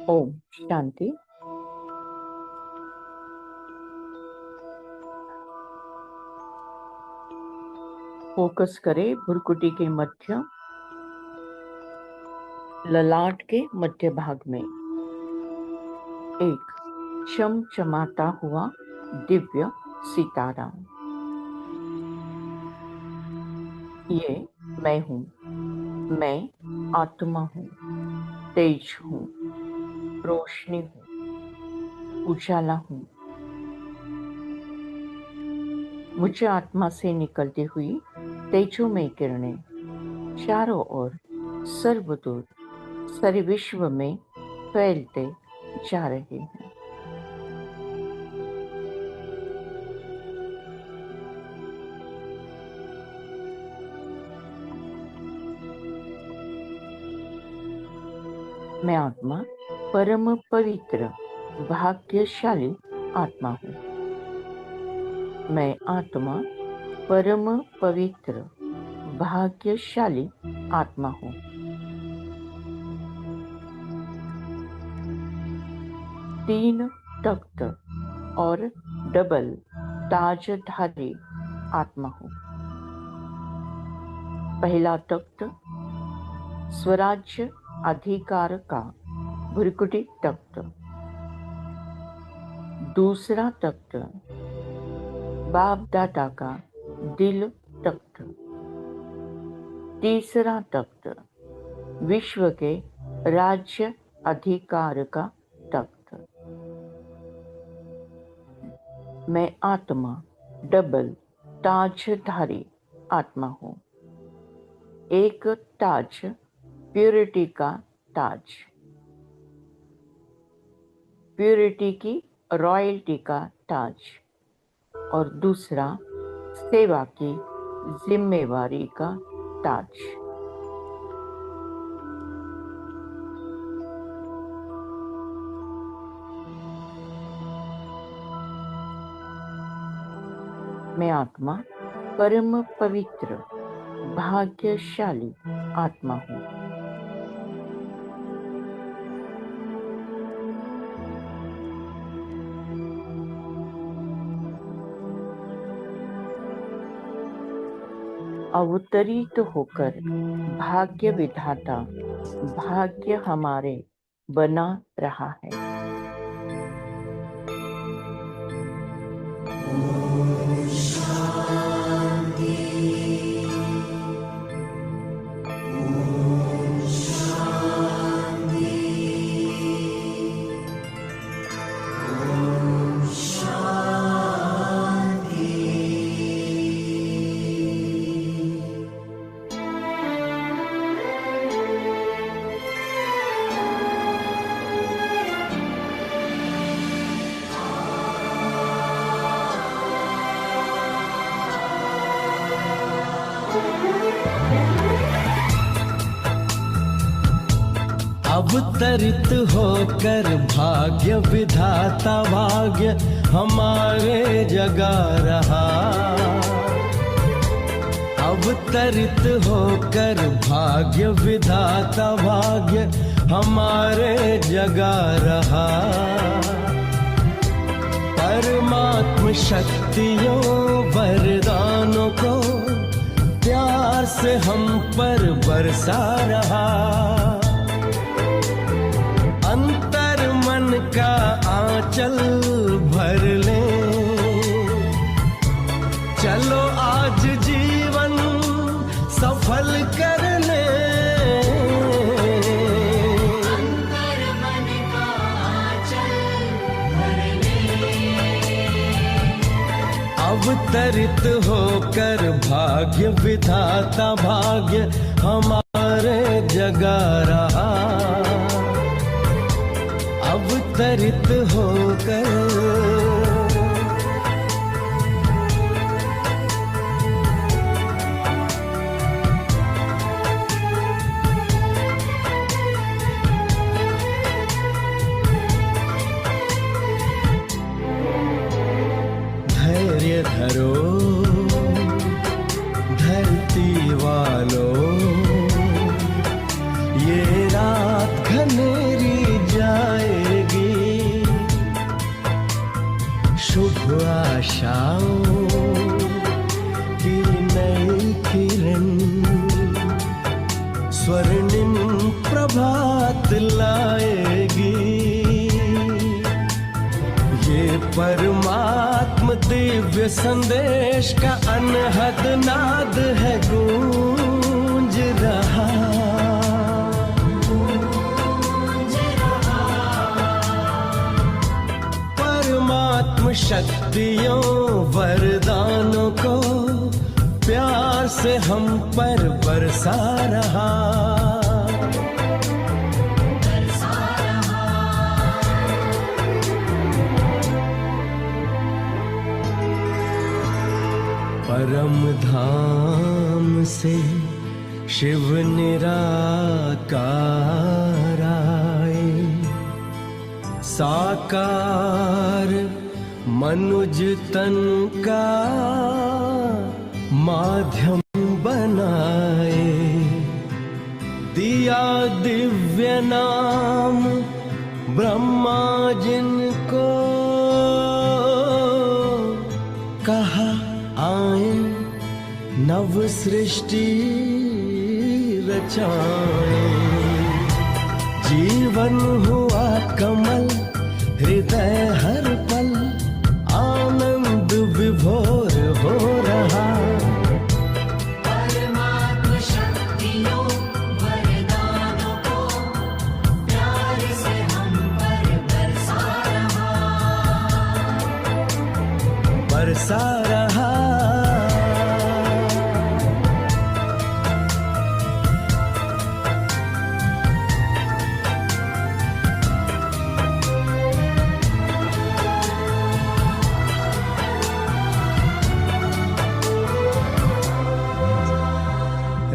Om Shanti. Focus करें भुरकुटी के मध्य ललाट के मध्य भाग में। एक चमचमाता हुआ दिव्य सितारा। ये मैं हूँ, मैं आत्मा हूँ, तेज हूँ, रोशनी हूँ, उजाला हूँ। मुझे आत्मा से निकलती हुई तेजोमय किरणें चारों ओर सर्वदूर सारे विश्व में फैलते जा रहे हैं। मैं आत्मा परम पवित्र भाग्यशाली आत्मा हूँ। मैं आत्मा परम पवित्र भाग्यशाली आत्मा हूँ। तीन तख्त और डबल ताजधारी आत्मा हूँ। पहला तख्त स्वराज्य अधिकार का भुरकुटी तख्त। दूसरा तख्त बाप दादा का दिल तख्त। तीसरा तख्त विश्व के राज्य अधिकार का तख्त। मैं आत्मा डबल ताजधारी आत्मा हूँ। एक ताज प्योरिटी का ताज, प्योरिटी की रॉयल्टी का ताज, और दूसरा सेवा की जिम्मेवारी का ताज। मैं आत्मा परम पवित्र भाग्यशाली आत्मा हूँ। अवतरित होकर भाग्य विधाता भाग्य हमारे बना रहा है। अवतरित होकर भाग्य विधाता भाग्य हमारे जगा रहा। अवतरित होकर भाग्य विधाता भाग्य हमारे जगा रहा। परमात्म शक्तियों वरदानों को प्यार से हम पर बरसा रहा। अंतर मन का आंचल भर ले, चलो आज जीवन सफल कर ले। अंतर मन का आंचल भर ले, अवतरित होकर भाग्य विधाता भाग्य हमारे जगा रहा। अवतरित होकर धैर्य धरो धरती वालों, ये रात घनेरी जाएगी। शुभ आशाओं की नई किरण स्वर्णिम प्रभात लाएगी। ये परमात्म दिव्य संदेश का अनहद नाद है गूंज रहा। परमात्म शक्तियों वरदानों को प्यार से हम पर बरसा रहा। परम धाम से शिव निराकार आए, साकार मनुज तन का माध्यम बनाए। दिया दिव्य नाम ब्रह्मा जिनको, कहा आए नव सृष्टि रचाए। जीवन हुआ कमल हृदय हर पल आनंद विभोर हो रहा। परमात्म शक्तियों वरदानों को प्यार से हम पर बरसा रहा। बरसा रहा।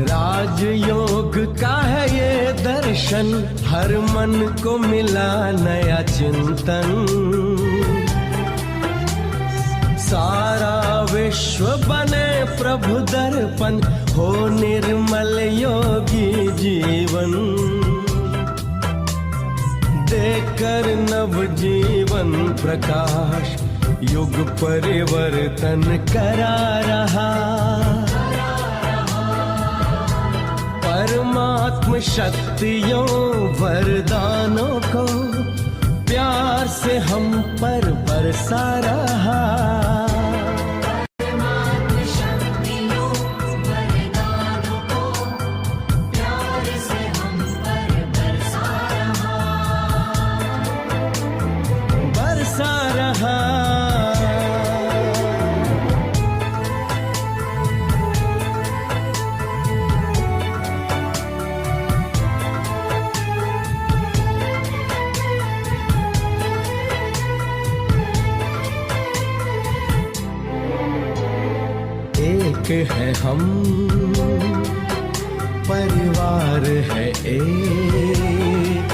राजयोग का है ये दर्शन, हर मन को मिला नया चिंतन। सारा विश्व बने प्रभु दर्पण, हो निर्मल योगी जीवन। देकर नव जीवन प्रकाश युग परिवर्तन करा रहा। परमात्म शक्तियों वरदानों को प्यार से हम पर बरसा रहा। परमात्म शक्तियों वरदानों को प्यार से हम पर बरसा रहा। बरसा रहा। एक है हम, परिवार है एक,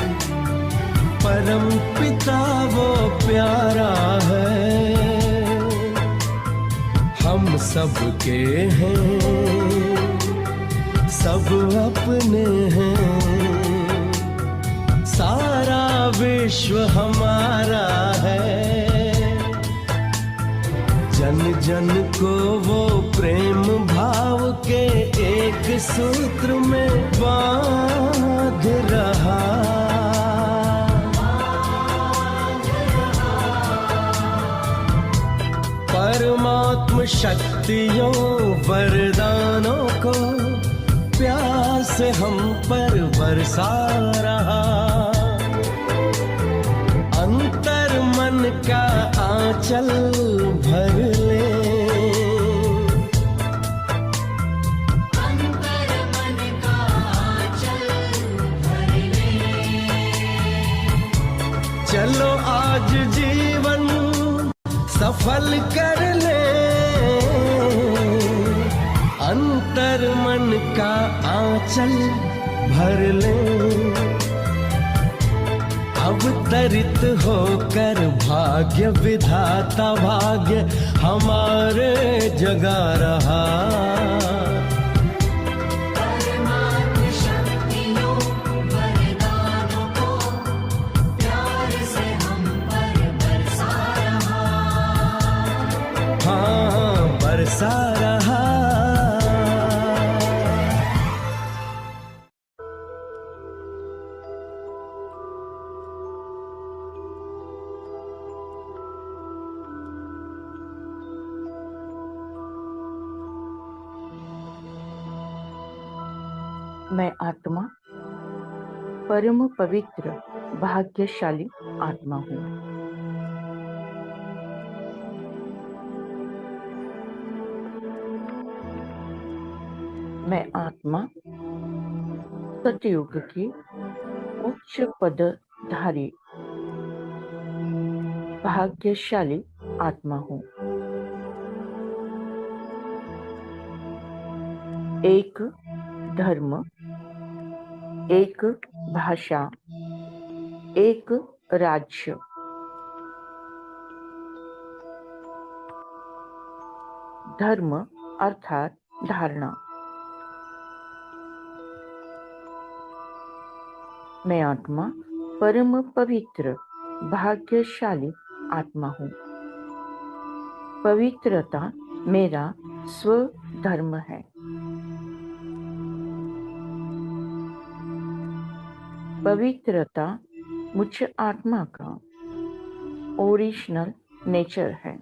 परम पिता वो प्यारा है। हम सबके हैं, सब अपने हैं, विश्व हमारा है। जन जन को वो प्रेम भाव के एक सूत्र में बांध रहा। परमात्म शक्तियों वरदानों को प्यार से हम पर बरसा रहा। अंतर मन का आंचल भर ले, अंतर मन का आंचल भर ले। चलो आज जीवन सफल कर ले। अंतर मन का आंचल भर ले। अवतरित होकर भाग्य विधाता भाग्य हमारे जगा रहा। परमात्म शक्तियों वरदानों को प्यार से हम पर बरसा रहा। हाँ, बरसा रहा। मैं आत्मा परम पवित्र भाग्यशाली आत्मा हूँ। मैं आत्मा सतयुग की उच्च पदधारी भाग्यशाली आत्मा हूँ। एक धर्म, एक भाषा, एक राज्य, धर्म अर्थात धारणा। मैं आत्मा परम पवित्र भाग्यशाली आत्मा हूँ। पवित्रता मेरा स्वधर्म है। पवित्रता मुझ आत्मा का ओरिजिनल नेचर है।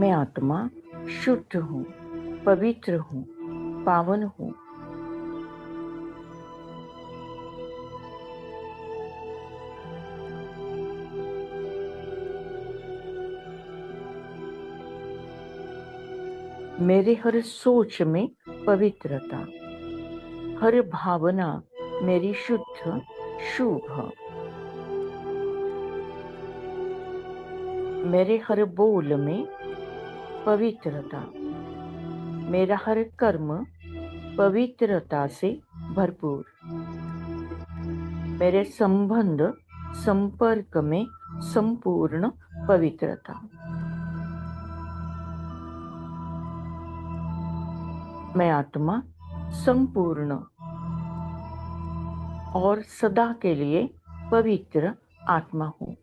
मैं आत्मा शुद्ध हूँ, पवित्र हूँ, पावन हूँ। मेरे हर सोच में पवित्रता, हर भावना मेरी शुद्ध शुभ। मेरे हर बोल में पवित्रता, मेरा हर कर्म पवित्रता से भरपूर। मेरे संबंध संपर्क में संपूर्ण पवित्रता। मैं आत्मा संपूर्ण और सदा के लिए पवित्र आत्मा हूँ।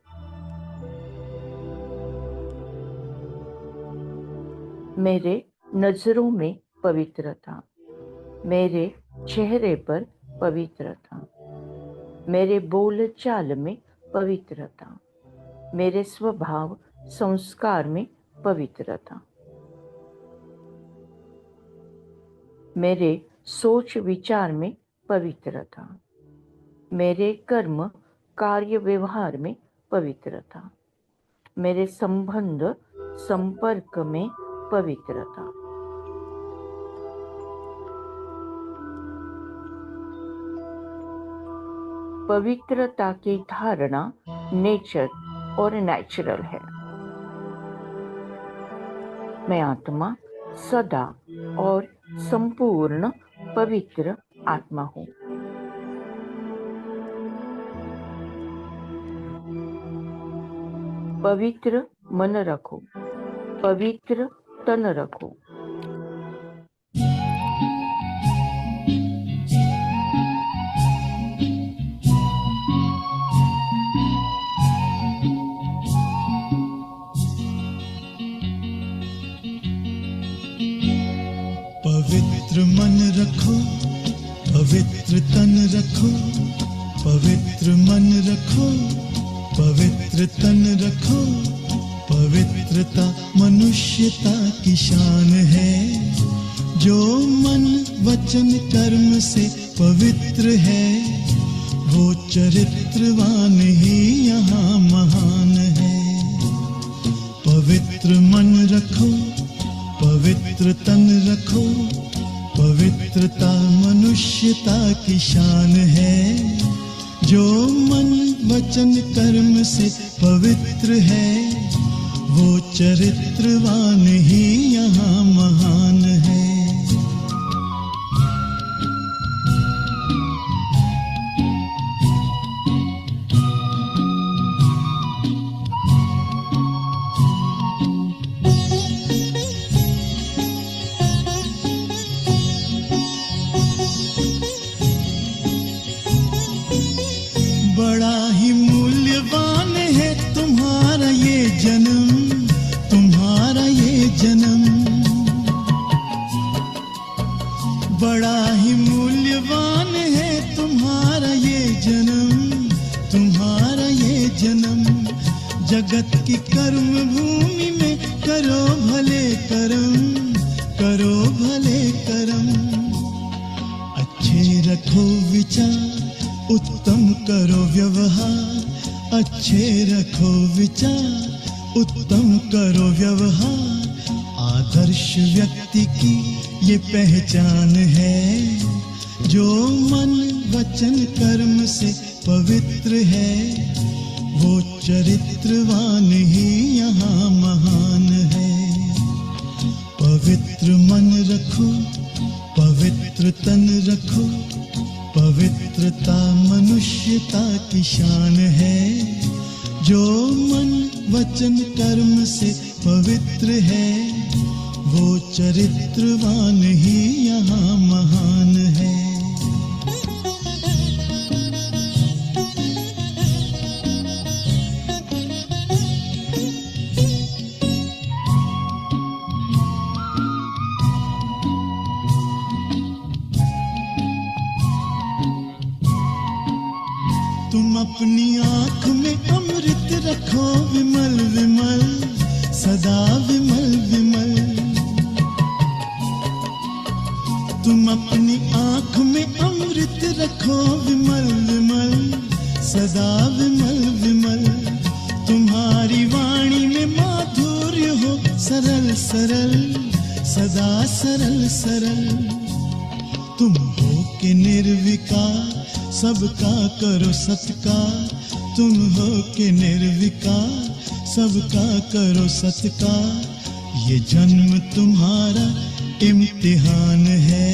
मेरे नजरों में पवित्रता, मेरे चेहरे पर पवित्रता, मेरे बोल चाल में पवित्रता, मेरे स्वभाव संस्कार में पवित्रता, मेरे सोच विचार में पवित्रता, मेरे कर्म कार्य व्यवहार में पवित्रता, मेरे संबंध संपर्क में पवित्रता। पवित्रता की धारणा नेचर और नेचुरल है। मैं आत्मा सदा और संपूर्ण पवित्र आत्मा हूँ। पवित्र मन रखो, पवित्र तन रखो। तन रखो, पवित्र मन रखो, पवित्र तन रखो। पवित्रता मनुष्यता की शान है। जो मन वचन कर्म से पवित्र है, वो चरित्रवान ही यहाँ महान है। पवित्र मन रखो, पवित्र तन रखो, पवित्रता मनुष्यता की शान है। जो मन वचन कर्म से पवित्र है, वो चरित्रवान ही यहाँ महान है। बड़ा ही मूल्यवान है तुम्हारा ये जन्म, तुम्हारा ये जन्म। बड़ा ही मूल्यवान है तुम्हारा ये जन्म, तुम्हारा ये जन्म। जगत की कर्म भूमि में करो भले कर्म, करो भले कर्म। अच्छे रखो विचार, उत्तम करो व्यवहार। अच्छे रखो विचार, उत्तम करो व्यवहार। आदर्श व्यक्ति की ये पहचान है। जो मन वचन कर्म से पवित्र है, वो चरित्रवान ही यहाँ महान है। पवित्र मन रखो, पवित्र तन रखो, पवित्रता मनुष्यता की शान है। जो मन वचन कर्म से पवित्र है, वो चरित्रवान ही यहाँ महान है। तुम अपनी आँख में अमृत रखो विमल विमल, सदा विमल विमल। तुम अपनी आँख में अमृत रखो विमल विमल, सदा विमल विमल। तुम्हारी वाणी में माधुर्य हो सरल सरल, सदा सरल सरल। तुम हो के निर्विकार, सबका करो सत्कार। तुम हो के निर्विकार, सबका करो सत्कार। ये जन्म तुम्हारा इम्तिहान है।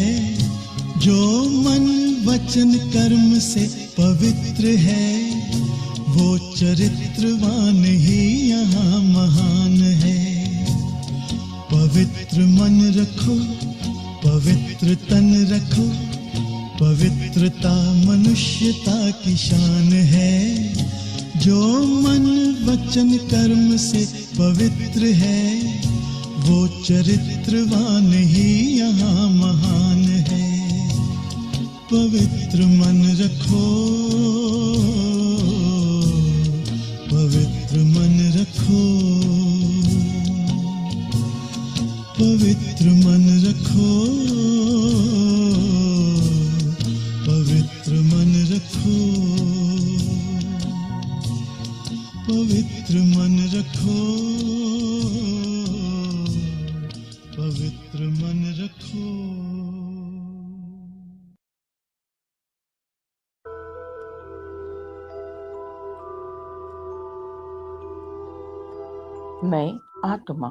जो मन वचन कर्म से पवित्र है, वो चरित्रवान ही यहाँ महान है। पवित्र मन रखो, पवित्र तन रखो, पवित्रता मनुष्यता की शान है। जो मन वचन कर्म से पवित्र है, वो चरित्रवान ही यहाँ महान है। पवित्र मन रखो, पवित्र मन रखो, पवित्र मन रखो, पवित्र मन रखो, पवित्र मन रखो, पवित्र मन रखो। मैं आत्मा,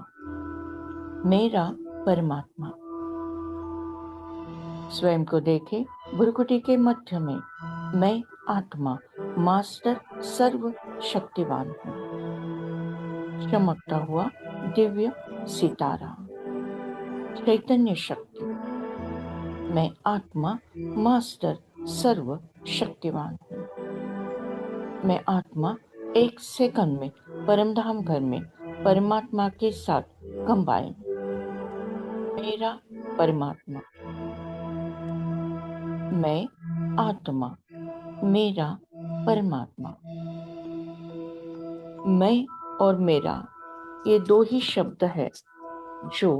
मेरा परमात्मा। स्वयं को देखे भ्रुकुटी के मध्य में मैं आत्मा मास्टर सर्व शक्तिवान हूँ। चमकता हुआ दिव्य सितारा, चैतन्य शक्ति। मैं आत्मा मास्टर सर्व शक्तिवान हूँ। मैं आत्मा एक सेकंड में परमधाम घर में परमात्मा के साथ कंबाइन। मेरा परमात्मा। मैं आत्मा, मेरा परमात्मा। मैं और मेरा ये दो ही शब्द है जो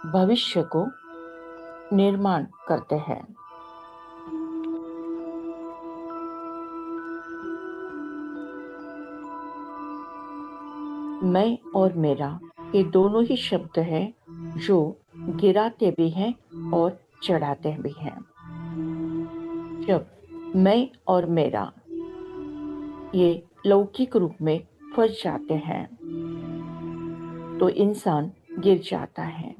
भविष्य को निर्माण करते हैं। मैं और मेरा ये दोनों ही शब्द हैं जो गिराते भी हैं और चढ़ाते भी हैं। जब मैं और मेरा ये लौकिक रूप में फंस जाते हैं तो इंसान गिर जाता है।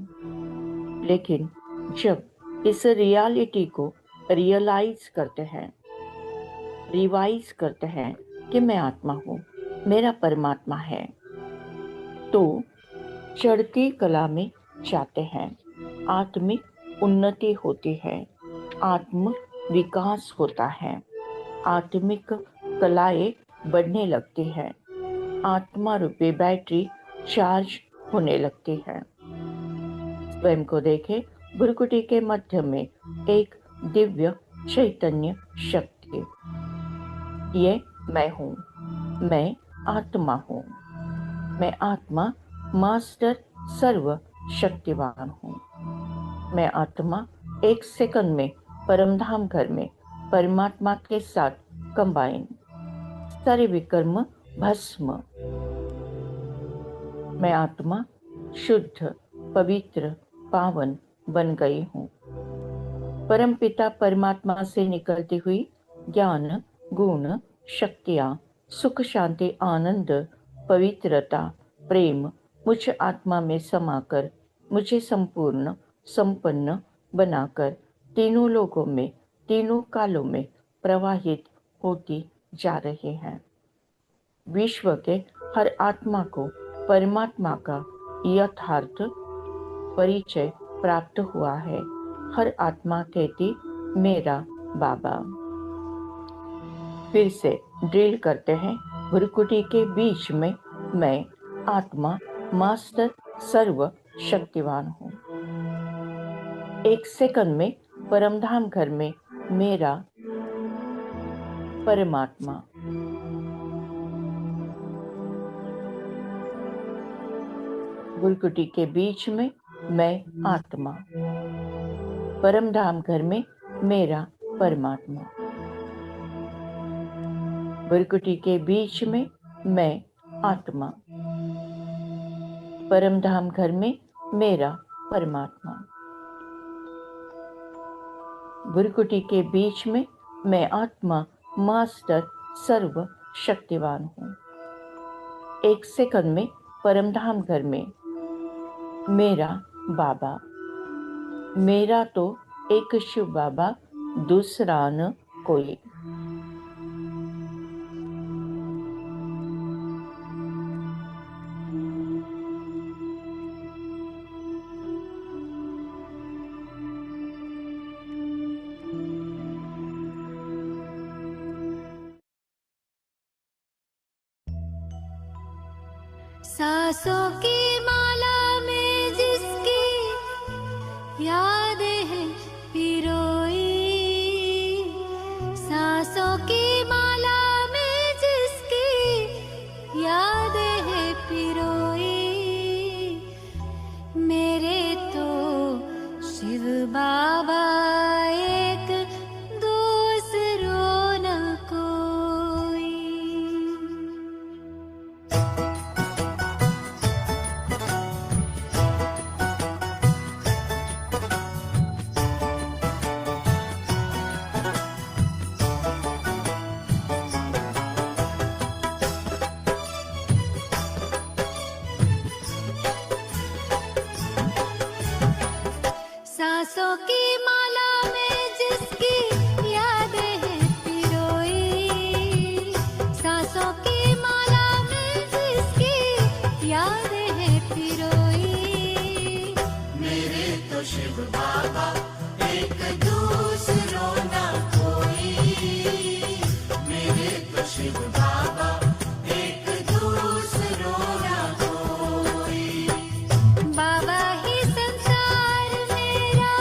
लेकिन जब इस रियलिटी को रियलाइज करते हैं, रिवाइज करते हैं कि मैं आत्मा हूँ, मेरा परमात्मा है, तो चढ़ती कला में जाते हैं। आत्मिक उन्नति होती है, आत्म विकास होता है, आत्मिक कलाएं बढ़ने लगती है, आत्मा रूपी बैटरी चार्ज होने लगती है। स्वयं को देखे, भ्रुकुटी के मध्य में एक दिव्य चैतन्य शक्ति। ये मैं हूँ, मैं आत्मा हूँ, मैं आत्मा मास्टर सर्व शक्तिवान हूँ। मैं आत्मा एक सेकंड में परमधाम घर में परमात्मा के साथ कंबाइन, सारे विकर्म भस्म। मैं आत्मा शुद्ध, पवित्र, पावन बन गई हूँ। परमपिता परमात्मा से निकलती हुई ज्ञान, गुण, शक्तियाँ, सुख, शांति, आनंद, पवित्रता, प्रेम मुझ आत्मा में समाकर मुझे संपूर्ण, संपन्न बनाकर तीनों लोकों में, तीनों कालों में प्रवाहित होती जा रही है। विश्व के हर आत्मा को परमात्मा का यथार्थ परिचय प्राप्त हुआ है। हर आत्मा कहती मेरा बाबा। फिर से ड्रिल करते हैं। भ्रुकुटी के बीच में मैं आत्मा मास्टर सर्व शक्तिवान हूँ। एक सेकंड में परमधाम घर में मेरा परमात्मा। भ्रुकुटी के बीच में मैं आत्मा, परमधाम घर में मेरा परमात्मा। भ्रुकुटी के बीच में मैं आत्मा, परमधाम घर में मेरा परमात्मा। भ्रुकुटी के बीच में मैं आत्मा मास्टर सर्व शक्तिवान हूँ। एक सेकंड में परमधाम घर में मेरा बाबा। मेरा तो एक शिव बाबा, दूसरा न कोई। सांसों की माला में जिसकी यादें हैं पिरोई, सांसों की माला में जिसकी यादें हैं पिरोई, मेरे तो शिव बाबा एक, दूसरों न कोई। सांसों की माला में जिसकी यादें हैं पिरोई, सांसों की माला में जिसकी यादें हैं पिरोई, मेरे तो शिव बाबा एक, दूसरों ना कोई, मेरे तो शिव बाबा एक, दूसरों ना कोई। बाबा ही संसार मेरा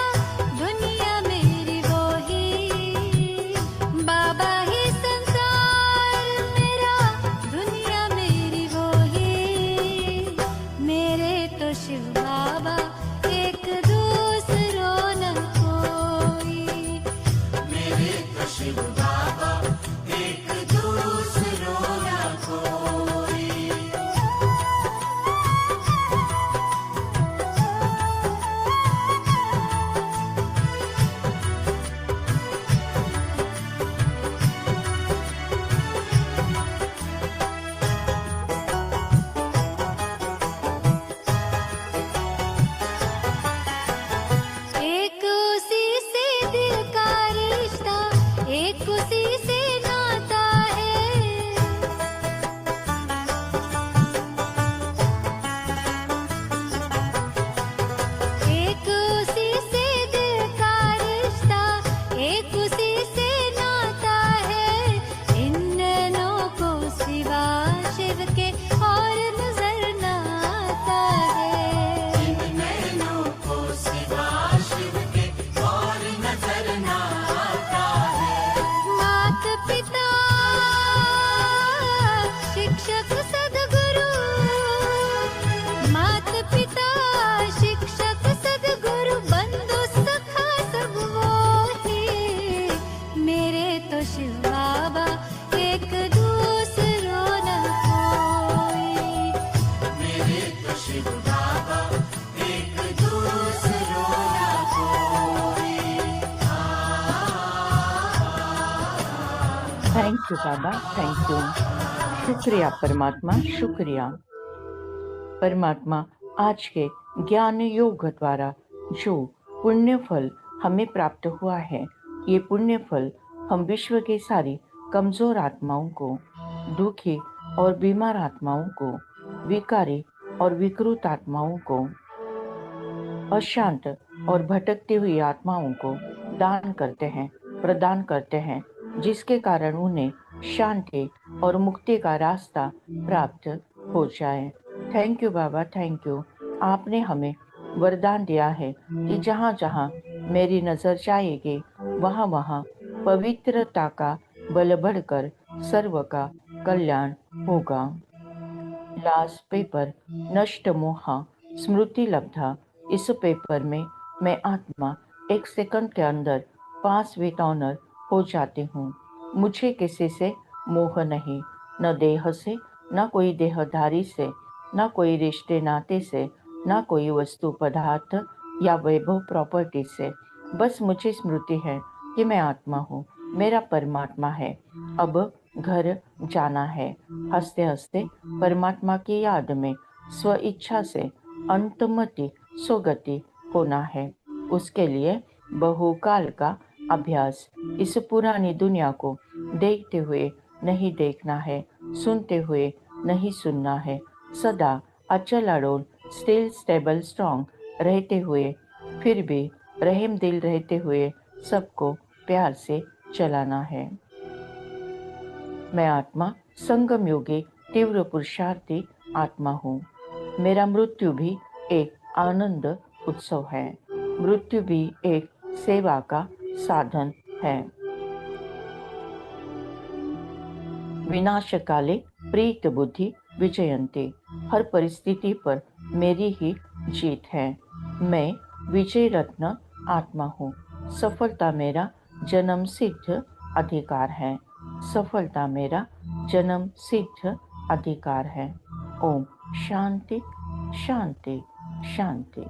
thank you Baba, thank you. शुक्रिया परमात्मा, शुक्रिया। परमात्मा, आज के ज्ञान योग द्वारा जो पुण्य फल हमें प्राप्त हुआ है, ये पुण्य फल हम विश्व की सारी कमजोर आत्माओं को, दुखी और बीमार आत्माओं को, विकारी और विकृत आत्माओं को, अशांत और भटकती हुई आत्माओं को दान करते हैं, प्रदान करते हैं, जिसके कारण उन्हें शांति और मुक्ति का रास्ता प्राप्त हो जाए। Thank you Baba, thank you. आपने हमें वरदान दिया है कि जहाँ जहाँ मेरी नजर जाएगी, वहाँ वहाँ पवित्रता का बल बढ़कर सर्व का कल्याण होगा। लास्ट पेपर, नष्ट मोहा स्मृति लब्धा। इस पेपर में मैं आत्मा 1 सेकंड के अंदर पास विथ ऑनर हो जाती हूँ। मुझे किसी से मोह नहीं, न देह से, न कोई देहधारी से, न कोई रिश्ते नाते से, न कोई वस्तु पदार्थ या वैभव प्रॉपर्टी से। बस मुझे स्मृति है कि मैं आत्मा हूँ, मेरा परमात्मा है। अब घर जाना है। हंसते हंसते परमात्मा की याद में स्व इच्छा से अंतमति स्वगति होना है। उसके लिए बहुकाल का अभ्यास। इस पुरानी दुनिया को देखते हुए नहीं देखना है, सुनते हुए नहीं सुनना है। सदा अचल अड़ोल, स्टिल स्टेबल स्ट्रॉन्ग रहते हुए, फिर भी रहम दिल रहते हुए सबको प्यार से चलाना है। मैं आत्मा संगम योगी तीव्र पुरुषार्थी आत्मा हूँ। मेरा मृत्यु भी एक आनंद उत्सव है। मृत्यु भी एक सेवा का साधन है। विनाश काले प्रीत बुद्धि विजयंती। हर परिस्थिति पर मेरी ही जीत है। मैं विजय रत्न आत्मा हूँ। सफलता मेरा जन्म सिद्ध अधिकार है। सफलता मेरा जन्म सिद्ध अधिकार है। ओम शांति शांति शांति।